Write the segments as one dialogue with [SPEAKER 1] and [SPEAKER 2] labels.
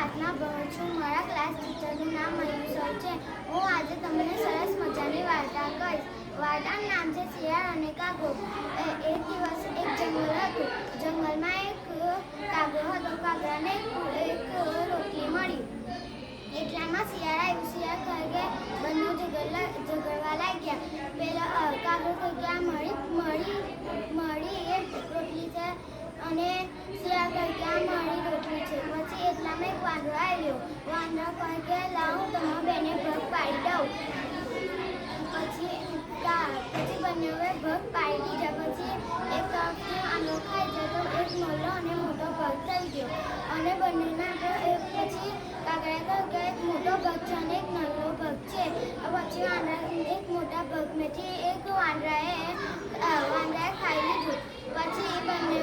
[SPEAKER 1] 5માં ભણું છું. મારા ક્લાસ ટીચરનું નામ મયુર સર છે. હું આજે તમને સરસ મજાની વાર્તા કહીશ. વાર્તાનું નામ છે શિયાળ અને કાગો. એક દિવસ એક જંગલ હતું. જંગલમાં એક કાગો હતો. કાગડાને એક રોટલી મળી. એટલામાં શિયાળ આવ્યું. શિયાળ કહે કે બંને ઝઘડવા લાગ્યા. પેલા કાગો કહે કે આ મળી એ રોટલી છે અને શિયાળ કહે કે આ મારી રોટલી છે. પછી એટલામાં એક વાંદરો આવ્યો. વાંદરો કહે કે લાવ હું તમારા બેને ભગ પાડી દઉં. પછી બંનેએ ભગ પાડી દીધા. પછી એક તરફથી વાંદરો ખાઈ જાય તો એક નાનો અને મોટો ભગ થઈ ગયો. અને બંનેના પછી કાગડાએ કહ્યું કે એક મોટો ભગ છે અને એક નાનો ભગ છે. પછી એક મોટા ભગમાંથી એક વાંદરાએ ખાઈ લીધું. પછી બંને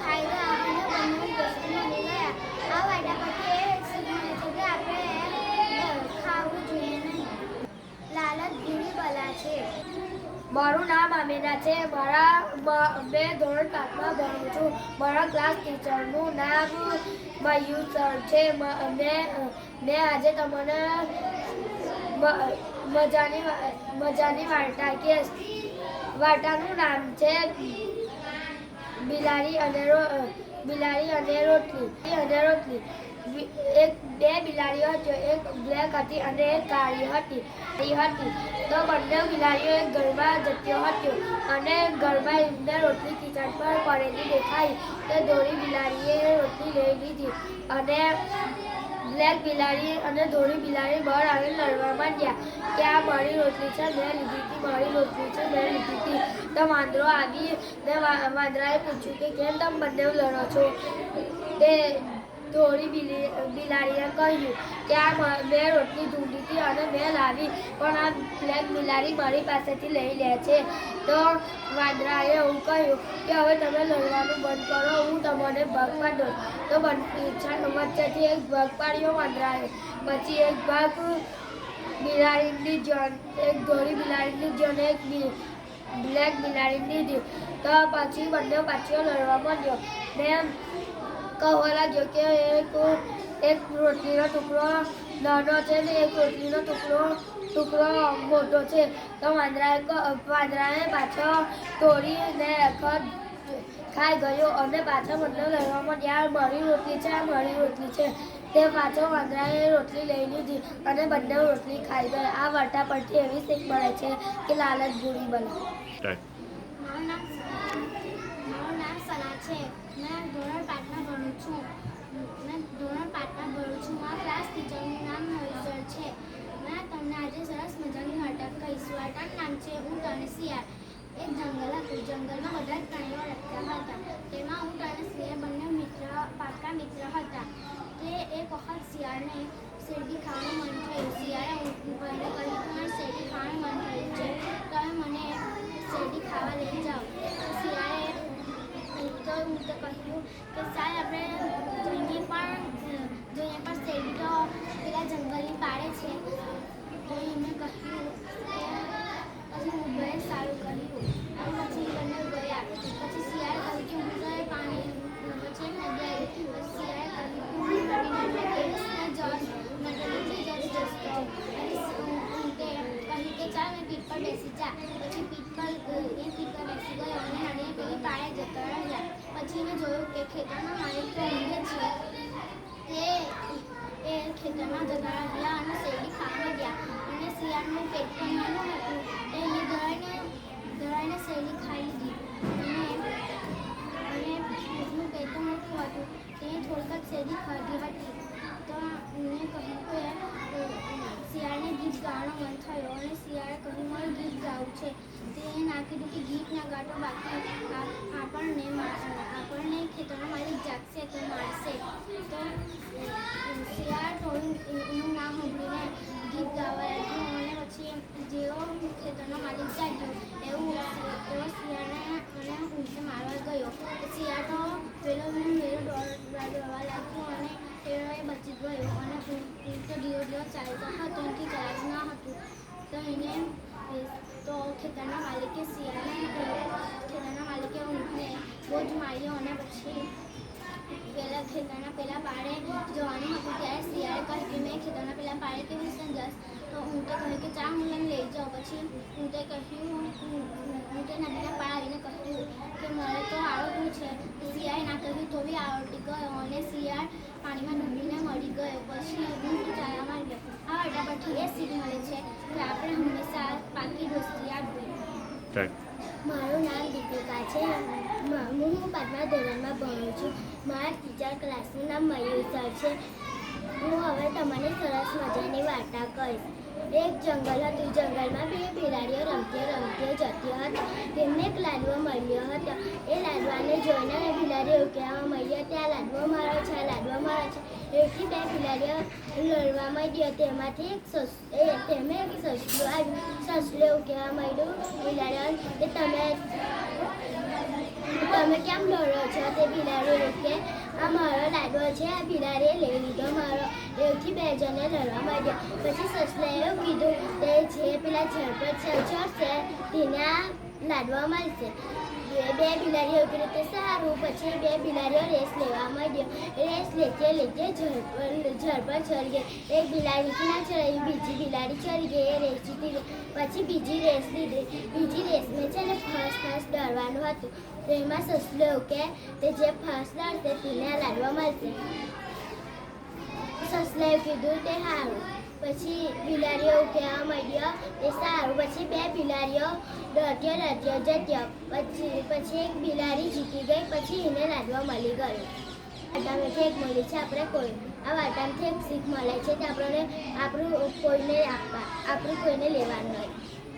[SPEAKER 1] ખાઈ ગયા અને બંને બેસી મળી ગયા. આ વાર્તા પરથી એ શીખ મળે છે કે આપણે ખાવું જોઈએ નહીં. લાલચ બુરી બલા છે.
[SPEAKER 2] મારું નામ આમિના છે. મેં ધોરણ 5માં ભણું છું. મારા ક્લાસ ટીચરનું નામ મયુર સર છે. મેં આજે તમને મજાની વાર્તા કહીશ. વાર્તાનું નામ છે બિલાડી અને રોટલી. બે બિલાડીઓ હતી. એક બ્લેક હતી અને એક કાળી હતી. તો બંને બિલાડીઓ એક ઘરમાં જતી હતી અને ઘરમાં એમને રોટલી કિચન પર પડેલી દેખાઈ. તો ધોળી બિલાડીએ રોટલી લઈ લીધી અને બ્લેક બિલાડી અને ધોળી બિલાડી બહાર આવીને લડવા માંડ્યા કે આ મારી રોટલી છે, મેં લીધી હતી, મારી રોટલી છે, મેં લીધી હતી. તો વાંદરો આવી ને વાંદરાએ પૂછ્યું કે કેમ તમે બંને લડો છો? તે ધોળી બિલાડીએ કહ્યું કે આ મેં રોટલી ઢૂંઢી હતી અને મેં લાવી, પણ આ બ્લેક બિલાડી મારી પાસેથી લઈ લે છે. તો વાંદરાએ એવું કહ્યું કે હવે તમે લડવાનું બંધ કરો, હું તમને ભાગ પાડું. તો વચ્ચેથી એક ભાગ પાડ્યો વાંદરાએ. પછી એક ભાગ બિલાડીની જાન, એક ધોળી બિલાડીની જાન, એક બ્લેક બિલાડીની દીધી. તો પછી બંને પાછો લડવા માંડ્યો ને કહેવા લાગ્યો કે એક રોટલીનો ટુકડો નાનો છે ને એક રોટલીનો ટુકડો મોટો છે. તો વાંદરાએ પાછો તોડીને ખાઈ ગયો અને પાછા બંને લડવા માંડ્યા. મારી રોટલી છે, આ મારી રોટલી છે. તે પાછો વાંદરાએ રોટલી લઈ લીધી અને બંને રોટલી ખાઈ ગયા. આ વાર્તા પરથી એવી શીખ મળે છે કે લાલચ બુરી બલા.
[SPEAKER 1] મારું નામ સના છે. મેં ધોરણ 5માં ભણું છું. મારા ક્લાસ ટીચરનું નામ મયુર સર છે. મેં તમને આજે સરસ મજાની વાર્તા કહીશ. વાર્તાનું નામ છે ઊંટ અને શિયાળ. એક જંગલ હતું. જંગલમાં બધા જ પ્રાણીઓ રહેતા હતા. તેમાં ઊંટ અને શિયાળ બંને પાક્કા મિત્ર હતા. તે એક વખત શિયાળને શેરડી ખાવાનું મન થયું. શિયાળે ઊંટને કહ્યું કે મને શેરડી ખાવાનું મન થયું છે, તમે મને શેરડી ખાવા લઈ જાઓ. શિયાળે ઊંટે કહ્યું કે ચાલ આપણે જોઈએ પણ શેરડી તો પેલા જંગલની પાડે છે. તો એમને કહ્યું કે પછી ઊંટે સારું કર્યું અને પછી બંને ગયા. પછી શિયાળે કહ્યું કે ઊંટે પાણી પછી નદી આવી. પછી શિયાળે કહ્યું કે ચાલ મેં પીઠ પર બેસી જા. પછી પીઠ પર બેસી ગયો અને નદી પેલી પાળે જતા રહ્યા. પછી મેં જોયું કે ખેતરનો માલિક તો ઊંઘે છે. એ ખેતરમાં જતા રહ્યા અને શેરડી ખાવા ગયા. અને શિયાળનું પેટ પણ નાનું હતું. એને ધરાઈને શેરડી ખાઈ લીધી અને ઊંટનું પેટ તો મોટું હતું. તેને થોડીક જ શેરડી ખાધી હતી. તો મેં કહ્યું કે શિયાળને ગીત ગાવાનો મન થયો અને શિયાળે કહ્યું મારે ગીત ગાવું છે. તેને ના કીધું કે ગીત ના ગાતો બાકી આપણને ખેતરનો માલિક જાગશે તો મારશે. તો શિયાળ થોડું એનું નામ સાંભળીને ગીત ગાવા લાગ્યું અને પછી જેવો ખેતરનો માલિક જાગ્યો એવો શિયાળને અને ઊંટને મારવા ગયો. શિયાળ તો પેલો દોડવા લાગ્યો અને પેલો એ બચી ગયો અને ઊંટ તો ધીરો ચાલતો હતો, એનાથી ચલાવ્યું ન હતું. તો ખેતરના માલિકે ઊંટને બહુ જ માર્યો અને પછી પેલા ખેતરના પેલા પાડે જવાનું હતું ત્યારે શિયાળે કહે કે મેં ખેતરના પેલા પાડે કેવી રીતે જઈશ તો હું તો કહ્યું કે ચા હું લઈને લઈ જાઉં પછી હું તો કહ્યું હું તો નદીના પાળ આવીને કહ્યું કે મારે તો આવડતું છે શિયાળે ના કહ્યું તો બી આવડી ગયો અને શિયાળ પાણીમાં ડૂબીને મળી ગયો પછી હું તો ચાલા મારી ગયો આ વાર્તા પરથી એ શીખ મળે છે કે આપણે હંમેશા પાકી દોસ્તી આપવી. મારું નામ દીપિકા છે. હું 5મા ધોરણમાં ભણું છું. મારા ટીચર ક્લાસનું નામ મયુર સર છે. હું હવે તમને સરસ મજાની વાર્તા કહીશ. એક જંગલ હતું. જંગલમાં બે બિલાડીઓ રમતી જતી હતી. તેમને એક લાડવો મળ્યો હતો. એ લાડવાને જોઈને બિલાડીઓ કહેવા માંડી હતી આ લાડવો મારો છે, આ લાડવો મારો છે. એથી બે બિલાડીઓ લડવા માંડી. તેમાંથી એક સસલું આવ્યું. સસલું એવું કહેવા માંડ્યું બિલાડીઓ કે તમે કેમ લડો છો? તે બિલાડીઓ કે આ મારો લાડવો છે, આ બિલાડીએ લઈ લીધો મારો. એવથી બે જણે લડવા માંડ્યા. પછી સસલાએ એવું કીધું તે જે પેલા ઝાડ પર ચડશે તેને આ લાડવા મળશે. બે બિલાડીઓ કીધું તે સારું. પછી બે બિલાડીઓ રેસ લેવા માંડ્યો. રેસ લેતે ઝાડ પર ચડી ગઈ. એક બિલાડીથી ના ચડાવી, બીજી બિલાડી ચડી ગઈ. એ રેસ જીતી ગઈ. પછી બીજી રેસ લીધી. બીજી રેસમાં છે ને ફર્સ્ટ દોડવાનું હતું. તો એમાં સસલું એવું કે તે જે ફર્સ્ટ દોડશે તેને આ લાડવા મળશે. સસલાએ કીધું તે સારું. પછી બિલાડીઓ એવું કહેવા માંડ્યો તે સારું. પછી બે બિલાડીઓ દોડ્યો જત્યો. પછી એક બિલાડી જીતી ગઈ. પછી એને લાડવા મળી ગયો. વાર્તામાંથી એક મળી છે આપણે કોઈ આ વાર્તામાંથી એક શીખ મળે છે કે આપણને આપણું કોઈને લેવાનું નહીં.